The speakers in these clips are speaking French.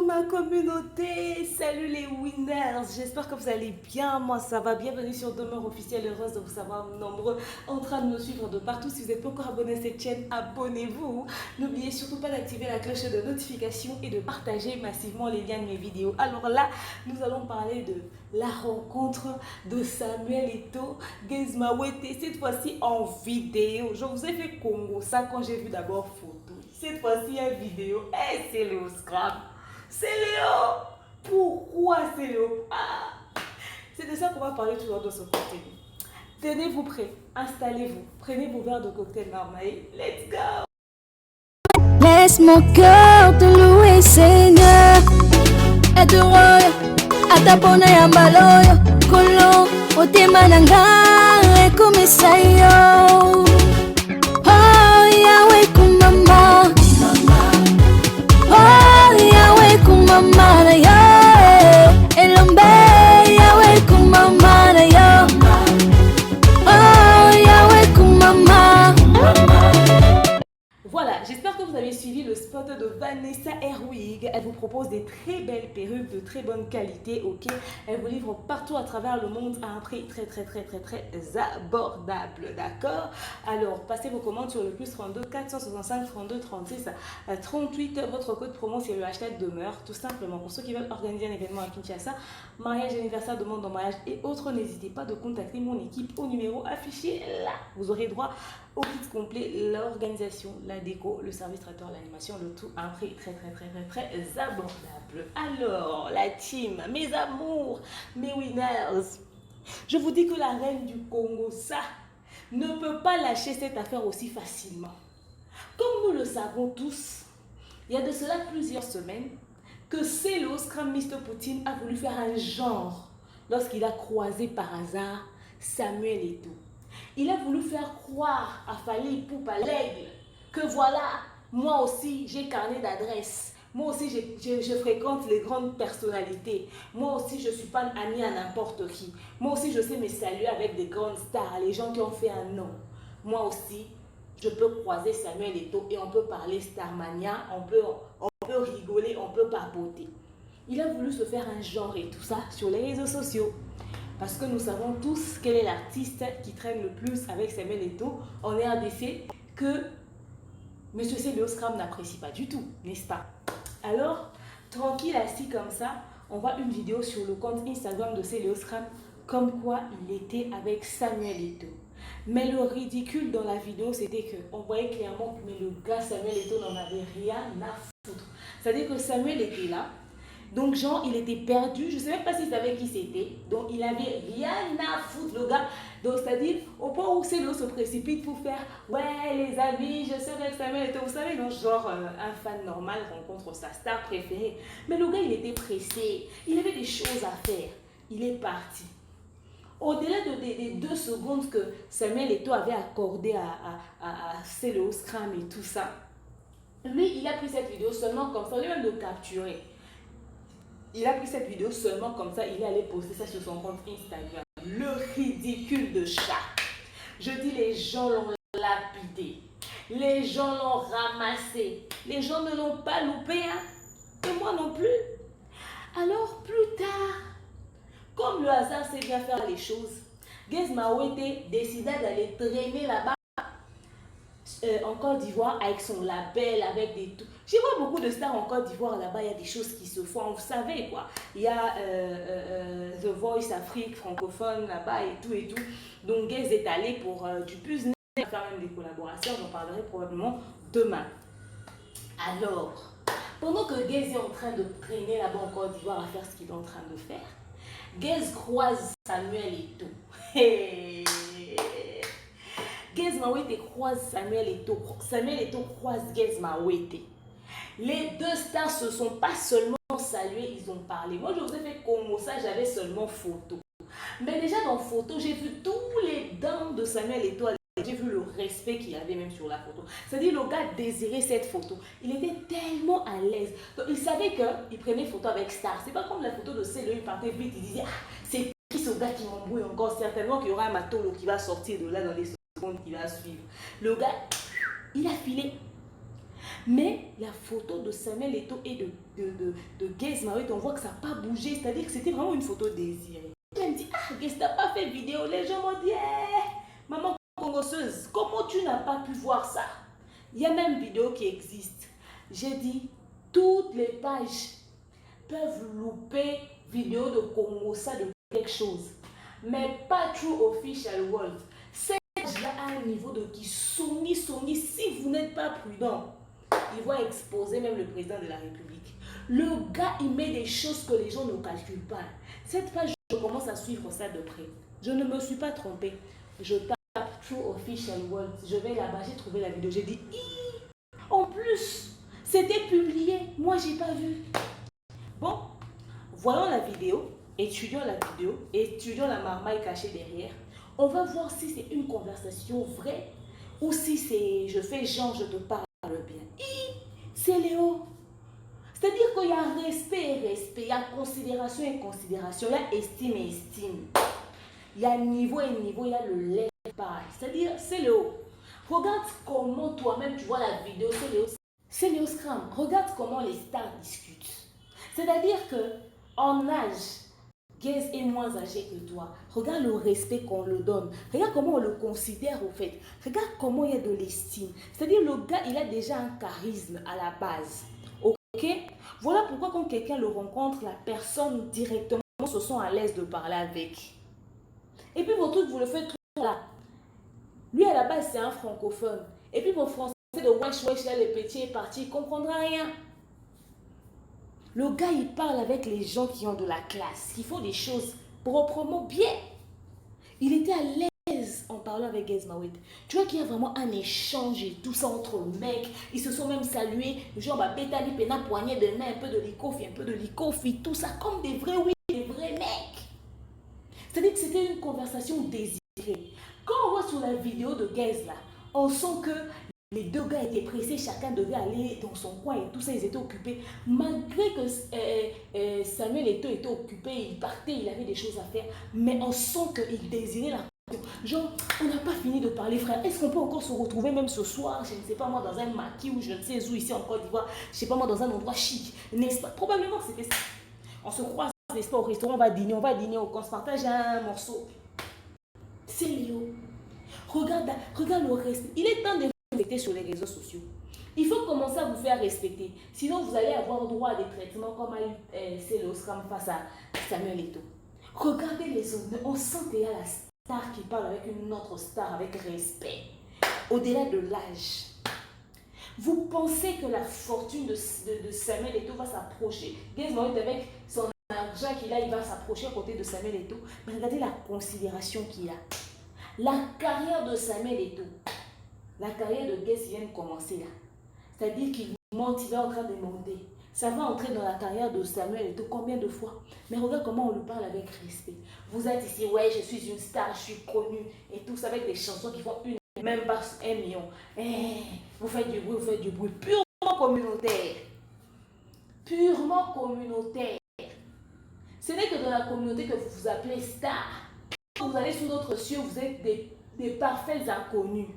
ma communauté, salut les winners, j'espère que vous allez bien, moi ça va, bienvenue sur Demeure Officielle, heureuse de vous savoir nombreux en train de me suivre de partout. Si vous n'êtes pas encore abonné à cette chaîne, abonnez-vous, n'oubliez surtout pas d'activer la cloche de notification et de partager massivement les liens de mes vidéos. Alors là, nous allons parler de la rencontre de Samuel Eto'o, Gezmawete, cette fois-ci en vidéo. Je vous ai fait Congo ça quand j'ai vu d'abord photo. Cette fois-ci en vidéo, et c'est Léo Scrap. C'est Léo. Pourquoi c'est Léo? C'est de ça qu'on va parler toujours dans ce contenu. Tenez-vous prêts, installez-vous, prenez vos verres de cocktail Marmaille. Let's go. Laisse mon cœur te louer, Seigneur. Être heureux, à ta bonne et à maloyo. Colon, au temananga, et comme ça yo. Oh, Yahweh, kumama. Oh, Yahweh, kumama, yo. Elombe, Yahweh, kumama, yo. Oh, Yahweh, kumama. Voilà, j'espère que vous avez suivi le spot de Vanessa Herwig. Elle vous propose des très belles perruques de très bonne qualité, ok? Elle vous livre partout à travers le monde à un prix très abordable, d'accord? Alors, passez vos commandes sur le plus 32 465 32 36 38. Votre code promo, c'est le hashtag demeure, tout simplement. Pour ceux qui veulent organiser un événement à Kinshasa, mariage, anniversaire, demande en mariage et autres, n'hésitez pas de contacter mon équipe au numéro affiché là. Vous aurez droit au kit complet, l'organisation, la déco, le service traiteur, l'animation, le tout à un prix très abordable. Alors, la team, mes amours, mes winners, je vous dis que la reine du Congo, ça, ne peut pas lâcher cette affaire aussi facilement. Comme nous le savons tous, il y a de cela plusieurs semaines que Célo Scrum Mr. Poutine a voulu faire un genre lorsqu'il a croisé par hasard Samuel Eto'o. Il a voulu faire croire à Fally Ipupa l'aigle que voilà, moi aussi j'ai carnet d'adresse. Moi aussi je fréquente les grandes personnalités. Moi aussi je ne suis pas amie à n'importe qui. Moi aussi je sais me saluer avec des grandes stars, les gens qui ont fait un nom. Moi aussi je peux croiser Samuel Eto'o et on peut parler Starmania, on peut rigoler, on peut papoter. Il a voulu se faire un genre et tout ça sur les réseaux sociaux. Parce que nous savons tous quel est l'artiste qui traîne le plus avec Samuel Eto'o en RDC que M. Célo Scrum n'apprécie pas du tout, n'est-ce pas? Alors, tranquille assis comme ça, on voit une vidéo sur le compte Instagram de Célo Scrum comme quoi il était avec Samuel Eto'o. Mais le ridicule dans la vidéo, c'était qu'on voyait clairement que le gars Samuel Eto'o n'en avait rien à foutre. C'est-à-dire que Samuel était là. Donc, genre, il était perdu. Je ne sais même pas s'il savait qui c'était. Donc, il n'avait rien à foutre, le gars. Donc, c'est-à-dire, au point où Célo se précipite pour faire « Ouais, les amis, je suis avec Samuel Eto'o. » Vous savez, non, genre, un fan normal rencontre sa star préférée. Mais le gars, il était pressé. Il avait des choses à faire. Il est parti. Au-delà des 2 secondes que Samuel Eto'o avait accordé à Célo Scrum et tout ça, lui, il a pris cette vidéo seulement comme ça, au lieu même de capturer. Il a pris cette vidéo seulement comme ça, il est allé poster ça sur son compte Instagram. Le ridicule de chat. Je dis, les gens l'ont lapidé. Les gens l'ont ramassé. Les gens ne l'ont pas loupé, hein. Et moi non plus. Alors, plus tard, comme le hasard sait bien faire les choses, Gezmawete décida d'aller traîner là-bas en Côte d'Ivoire avec son label, avec des tout. Je vois beaucoup de stars en Côte d'Ivoire là-bas, il y a des choses qui se font, vous savez quoi. Il y a The Voice Afrique francophone là-bas et tout. Donc Gez est allé pour du business, faire même des collaborations, j'en parlerai probablement demain. Alors, pendant que Gez est en train de traîner là-bas en Côte d'Ivoire à faire ce qu'il est en train de faire, Gez croise Samuel Eto'o. Hey. Gezmawete croise Samuel Eto'o. Samuel Eto'o croise Gezmawete. Les 2 stars se sont pas seulement salués, ils ont parlé. Moi, je vous ai fait comme ça, j'avais seulement photo. Mais déjà dans photo, j'ai vu tous les dents de Samuel Eto'o. J'ai vu le respect qu'il avait même sur la photo. C'est-à-dire le gars désirait cette photo. Il était tellement à l'aise. Donc il savait qu'il prenait photo avec star. C'est pas comme la photo de Célo, il partait vite, il disait c'est qui ce gars qui m'embrouille encore? Certainement qu'il y aura un matolo qui va sortir de là dans les secondes qui va suivre. Le gars, il a filé. Mais la photo de Samuel Eto'o et de Gaze Maouette, on voit que ça n'a pas bougé. C'est-à-dire que c'était vraiment une photo désirée. Elle me dit, ah, Gaze, t'as pas fait vidéo. Les gens m'ont dit, maman congosseuse, comment tu n'as pas pu voir ça? Il y a même une vidéo qui existe. J'ai dit, toutes les pages peuvent louper vidéo de Congossa de quelque chose. Mais pas True Official World. Cette page-là a un niveau de qui Sony, si vous n'êtes pas prudent, il va exposer même le président de la République. Le gars, il met des choses que les gens ne calculent pas. Cette page, je commence à suivre ça de près. Je ne me suis pas trompée. Je tape True Official World. Je vais là-bas, j'ai trouvé la vidéo. J'ai dit, en plus, c'était publié. Moi, j'ai pas vu. Bon, voyons la vidéo. Étudions la vidéo. Étudions la marmaille cachée derrière. On va voir si c'est une conversation vraie ou si c'est je fais genre je te parle bien. C'est Léo. C'est-à-dire qu'il y a respect et respect, il y a considération et considération, il y a estime et estime. Il y a niveau et niveau, il y a le lait pareil. C'est-à-dire, c'est Léo. Regarde comment toi-même tu vois la vidéo, c'est Léo. C'est Léo Scrum. Regarde comment les stars discutent. C'est-à-dire que en âge, Gaze est moins âgé que toi. Regarde le respect qu'on le donne. Regarde comment on le considère au fait. Regarde comment il y a de l'estime. C'est-à-dire le gars, il a déjà un charisme à la base. Ok? Voilà pourquoi quand quelqu'un le rencontre, la personne directement se sent à l'aise de parler avec. Et puis vos trucs, vous le faites tout là. Lui à la base, c'est un francophone. Et puis vos français de wesh wesh là, les petits est parti, il ne comprendra rien. Le gars, il parle avec les gens qui ont de la classe, qui font des choses proprement bien. Il était à l'aise en parlant avec Gaze Maouette. Tu vois qu'il y a vraiment un échange et tout ça entre mecs. Ils se sont même salués. Genre, bah, pétali, péna, poignée de main, un peu de likofi, tout ça comme des vrais, oui, des vrais mecs. C'est-à-dire que c'était une conversation désirée. Quand on voit sur la vidéo de Gaze là, on sent que les deux gars étaient pressés, chacun devait aller dans son coin et tout ça, ils étaient occupés. Malgré que Samuel était occupé, il partait, il avait des choses à faire, mais on sent qu'il désirait la conversation. Genre, on n'a pas fini de parler, frère. Est-ce qu'on peut encore se retrouver même ce soir, je ne sais pas moi, dans un maquis ou je ne sais où, ici en Côte d'Ivoire, je ne sais pas moi, dans un endroit chic, n'est-ce pas? Probablement que c'était ça. On se croise, n'est-ce pas, au restaurant, on va dîner, on se partage un morceau. C'est Léo. Regarde le respect. Il est temps de respecter sur les réseaux sociaux. Il faut commencer à vous faire respecter. Sinon, vous allez avoir droit à des traitements comme c'est Léo Scrum face à Samuel Eto'o. Regardez les autres. On sent qu'il y a la star qui parle avec une autre star avec respect. Au-delà de l'âge. Vous pensez que la fortune de Samuel Eto'o va s'approcher. Gaze Maouette avec son argent qu'il a, il va s'approcher à côté de Samuel Eto'o. Mais regardez la considération qu'il a. La carrière de Samuel Eto'o, la carrière de Gaze vient de commencer là. C'est-à-dire qu'il monte, il est en train de monter. Ça va entrer dans la carrière de Samuel Eto'o combien de fois? Mais regarde comment on lui parle avec respect. Vous êtes ici, ouais, je suis une star, je suis connue. Et tout ça avec des chansons qui font même pas 1 million. Vous faites du bruit purement communautaire. Purement communautaire. Ce n'est que dans la communauté que vous vous appelez star. Quand vous allez sous notre cieux, vous êtes des parfaits inconnus.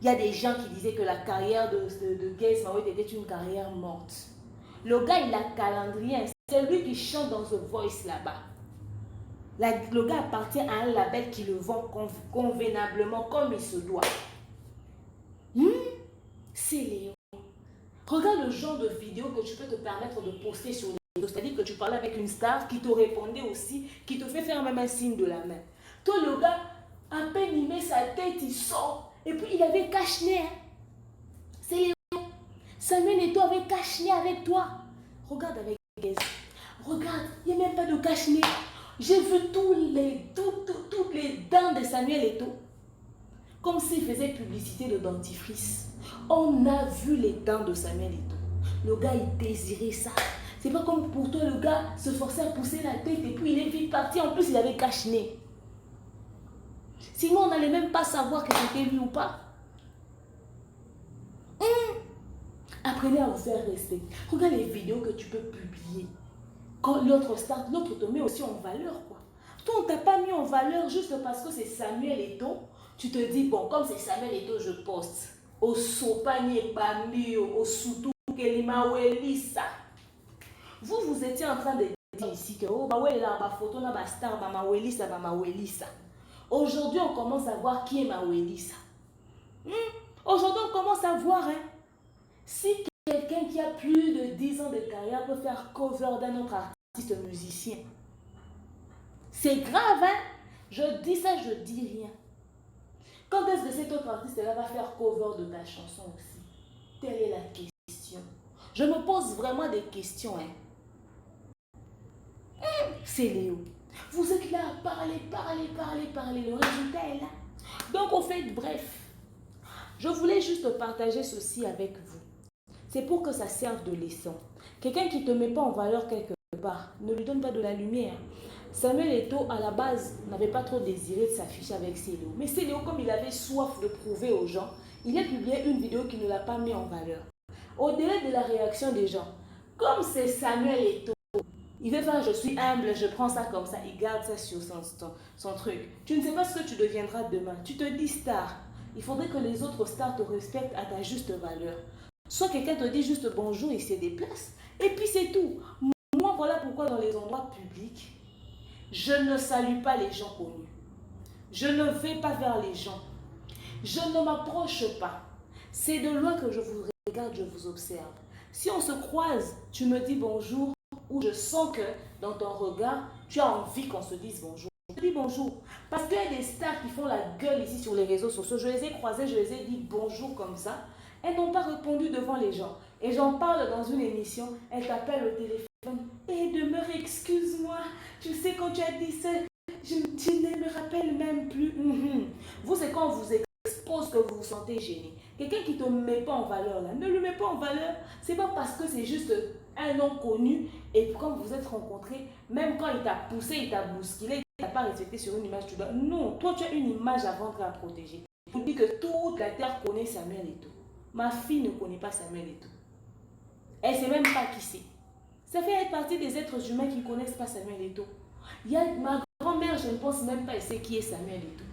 Il y a des gens qui disaient que la carrière de Gaze Maouette était une carrière morte. Le gars, il a calendrier. C'est lui qui chante dans The Voice là-bas. Le gars appartient à un label qui le vend convenablement comme il se doit. C'est Léo. Regarde le genre de vidéo que tu peux te permettre de poster sur les réseaux. C'est-à-dire que tu parles avec une star qui te répondait aussi, qui te fait faire même un signe de la main. Toi, le gars, à peine il met sa tête, il sort. Et puis il avait cache-nez. C'est Léo. Samuel Eto'o avait cache-nez avec toi. Regarde avec Gaze. Regarde, il n'y a même pas de cache-nez. J'ai vu toutes les dents de Samuel Eto'o. Comme s'il faisait publicité de dentifrice. On a vu les dents de Samuel Eto'o. Le gars, il désirait ça. C'est pas comme pour toi, le gars se forçait à pousser la tête et puis il est vite parti. En plus, il avait cache-nez. Sinon, on n'allait même pas savoir que c'était lui ou pas. Apprenez à vous faire respect. Regarde les vidéos que tu peux publier. Quand l'autre start, l'autre te met aussi en valeur, quoi. Toi, on ne t'a pas mis en valeur juste parce que c'est Samuel Eto'o. Tu te dis, bon, comme c'est Samuel Eto'o, je poste. Au sopanie bambio, au soutou kelima welisa. Vous étiez en train de dire ici que oh bah ouais là ma photo là ma star bah ma welisa. Aujourd'hui on commence à voir qui est ma welisa. Aujourd'hui on commence à voir hein, si quelqu'un qui a plus de 10 ans de carrière peut faire cover d'un autre artiste musicien. C'est grave hein. Je dis ça, je dis rien. Quand est-ce que cet autre artiste-là va faire cover de ta chanson aussi? Telle est la question. Je me pose vraiment des questions. Hein. C'est Léo. Vous êtes là à parler. Le résultat est là. Donc, au fait, bref, je voulais juste partager ceci avec vous. C'est pour que ça serve de leçon. Quelqu'un qui ne te met pas en valeur quelque part, ne lui donne pas de la lumière. Samuel Eto'o, à la base, n'avait pas trop désiré de s'afficher avec Céléo. Mais Céléo, comme il avait soif de prouver aux gens, il a publié une vidéo qui ne l'a pas mis en valeur. Au-delà de la réaction des gens, comme c'est Samuel Eto'o, il veut faire je suis humble, je prends ça comme ça, il garde ça sur son truc. Tu ne sais pas ce que tu deviendras demain. Tu te dis star. Il faudrait que les autres stars te respectent à ta juste valeur. Soit quelqu'un te dit juste bonjour, il se déplace. Et puis c'est tout. Moi, voilà pourquoi dans les endroits publics, je ne salue pas les gens connus. Je ne vais pas vers les gens. Je ne m'approche pas. C'est de loin que je vous regarde, je vous observe. Si on se croise, tu me dis bonjour ou je sens que dans ton regard, tu as envie qu'on se dise bonjour. Je te dis bonjour. Parce qu'il y a des stars qui font la gueule ici sur les réseaux sociaux. Je les ai croisées, je les ai dit bonjour comme ça. Elles n'ont pas répondu devant les gens. Et j'en parle dans une émission. Elles t'appellent au téléphone. Et demeure, excuse-moi. Tu sais, quand tu as dit ça, je ne me rappelle même plus. Vous, c'est quand on vous expose que vous vous sentez gêné. Quelqu'un qui ne te met pas en valeur, là, ne le met pas en valeur. C'est pas parce que c'est juste un nom connu. Et quand vous êtes rencontrés, même quand il t'a poussé, il t'a bousculé, il t'a pas respecté sur une image, tu dois... Non, toi, tu as une image à vendre et à protéger. Je vous dis que toute la terre connaît Samuel Eto'o. Ma fille ne connaît pas Samuel Eto'o. Elle ne sait même pas qui c'est. Ça fait partie des êtres humains qui ne connaissent pas Samuel Eto'o. Il y a ma grand-mère, je ne pense même pas, elle sait qui est Samuel Eto'o.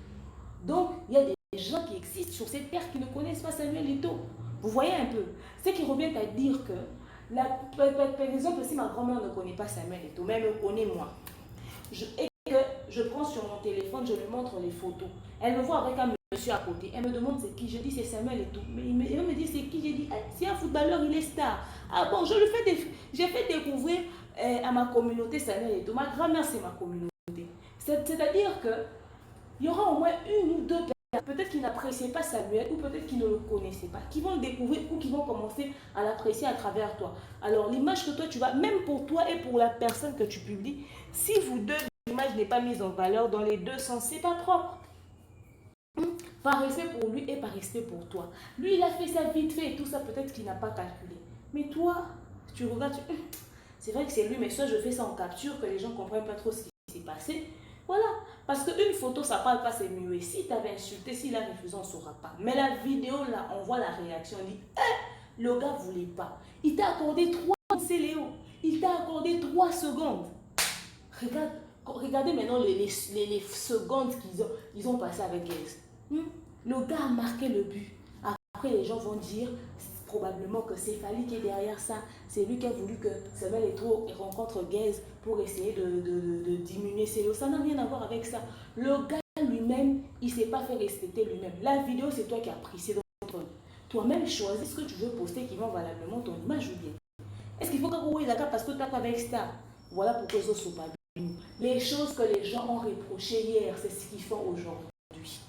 Donc, il y a des gens qui existent sur cette terre qui ne connaissent pas Samuel Eto'o. Vous voyez un peu. Ce qui revient à dire que, par exemple, si ma grand-mère ne connaît pas Samuel Eto'o, mais elle me connaît moi, et que je prends sur mon téléphone, je lui montre les photos. Elle me voit avec un monsieur à côté. Elle me demande c'est qui. Je dis c'est Samuel Eto'o. Mais il me dit c'est qui. J'ai dit c'est un footballeur, il est star. Ah bon, j'ai fait découvrir à ma communauté Samuel Eto'o. Ma grand-mère c'est ma communauté. C'est-à-dire que il y aura au moins une ou deux personnes, peut-être qui n'appréciaient pas Samuel ou peut-être qui ne le connaissaient pas, qui vont le découvrir ou qui vont commencer à l'apprécier à travers toi. Alors l'image que toi tu vas, même pour toi et pour la personne que tu publies, si vous deux, l'image n'est pas mise en valeur dans les deux sens, c'est pas propre. Par respect pour lui et par respect pour toi. Lui, il a fait ça vite fait et tout ça, peut-être qu'il n'a pas calculé. Mais toi, tu regardes, c'est vrai que c'est lui, mais soit je fais ça en capture, que les gens ne comprennent pas trop ce qui s'est passé. Voilà. Parce qu'une photo, ça ne parle pas, c'est muet. Si tu avais insulté, s'il a refusé, on ne saura pas. Mais la vidéo, là, on voit la réaction. On dit, le gars ne voulait pas. Il t'a accordé 3 secondes, c'est Léo. Il t'a accordé 3 secondes. Regardez maintenant les secondes qu'ils ont passées avec elle. Le gars a marqué le but. Après, les gens vont dire probablement que c'est Fally qui est derrière ça. C'est lui qui a voulu que Samuel Eto'o rencontre Gaze pour essayer de diminuer ses lots. Ça n'a rien à voir avec ça. Le gars lui-même, il ne s'est pas fait respecter lui-même. La vidéo, c'est toi qui as pris. C'est toi-même choisis ce que tu veux poster qui vend valablement ton image ou bien. Est-ce qu'il faut que vous ayez parce que tu as pas avec ça? Voilà pourquoi ils sont pas bien. Les choses que les gens ont reprochées hier, c'est ce qu'ils font aujourd'hui.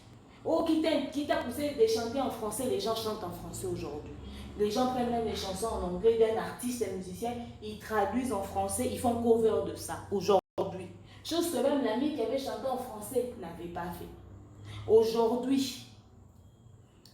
Oh, qui t'a poussé de chanter en français, les gens chantent en français aujourd'hui. Les gens prennent même les chansons en anglais d'un artiste, d'un musicien, ils traduisent en français, ils font cover de ça aujourd'hui. Chose que même l'ami qui avait chanté en français n'avait pas fait. Aujourd'hui,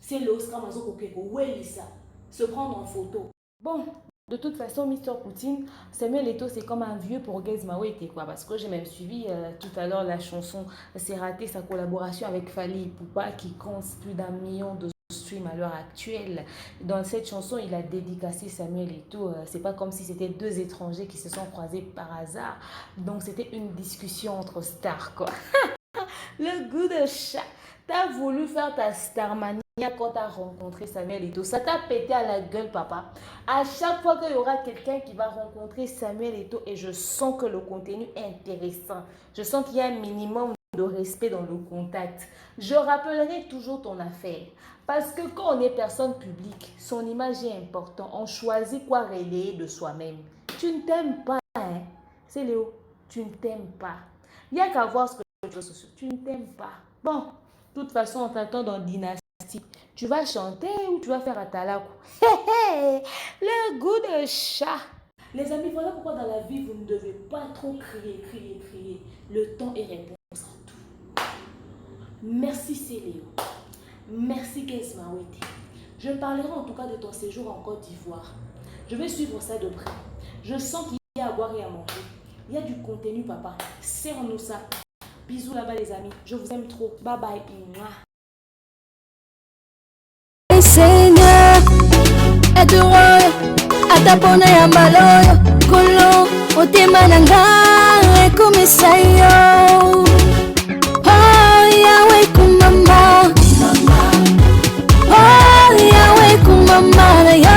c'est l'Oscar Mazoko Keko, Welissa, se prendre en photo. Bon, de toute façon, Mr. Poutine, Samuel Eto'o, c'est comme un vieux pour Gaze Mawete, quoi. Parce que j'ai même suivi tout à l'heure la chanson, c'est raté sa collaboration avec Fally Ipupa qui compte plus d'1 million de streams à l'heure actuelle. Dans cette chanson, il a dédicacé Samuel Eto'o. C'est pas comme si c'était 2 étrangers qui se sont croisés par hasard. Donc c'était une discussion entre stars, quoi. Le goût de chat. T'as voulu faire ta starmanie quand tu as rencontré Samuel Eto'o, ça t'a pété à la gueule, papa. À chaque fois qu'il y aura quelqu'un qui va rencontrer Samuel Eto'o et je sens que le contenu est intéressant, je sens qu'il y a un minimum de respect dans le contact, je rappellerai toujours ton affaire. Parce que quand on est personne publique, son image est importante. On choisit quoi relayer de soi-même. Tu ne t'aimes pas, hein? C'est Léo, tu ne t'aimes pas. Il n'y a qu'à voir ce que tu veux. Tu ne t'aimes pas. Bon, de toute façon, on t'attend dans Dynastie. Tu vas chanter ou tu vas faire Atalakou? Le goût de chat. Les amis, voilà pourquoi dans la vie, vous ne devez pas trop crier. Le temps est réponse en tout. Merci Céléo. Merci Kesma Wete. Je parlerai en tout cas de ton séjour en Côte d'Ivoire. Je vais suivre ça de près. Je sens qu'il y a à boire et à manger. Il y a du contenu, papa. Serre-nous ça. Bisous là-bas, les amis. Je vous aime trop. Bye bye. Seigneur, aide-moi à t'abonner à Maloyo. Kolo, au Temananga, comme ça yo. Oh, Yahweh, kumama. Oh, Yahweh, kumama.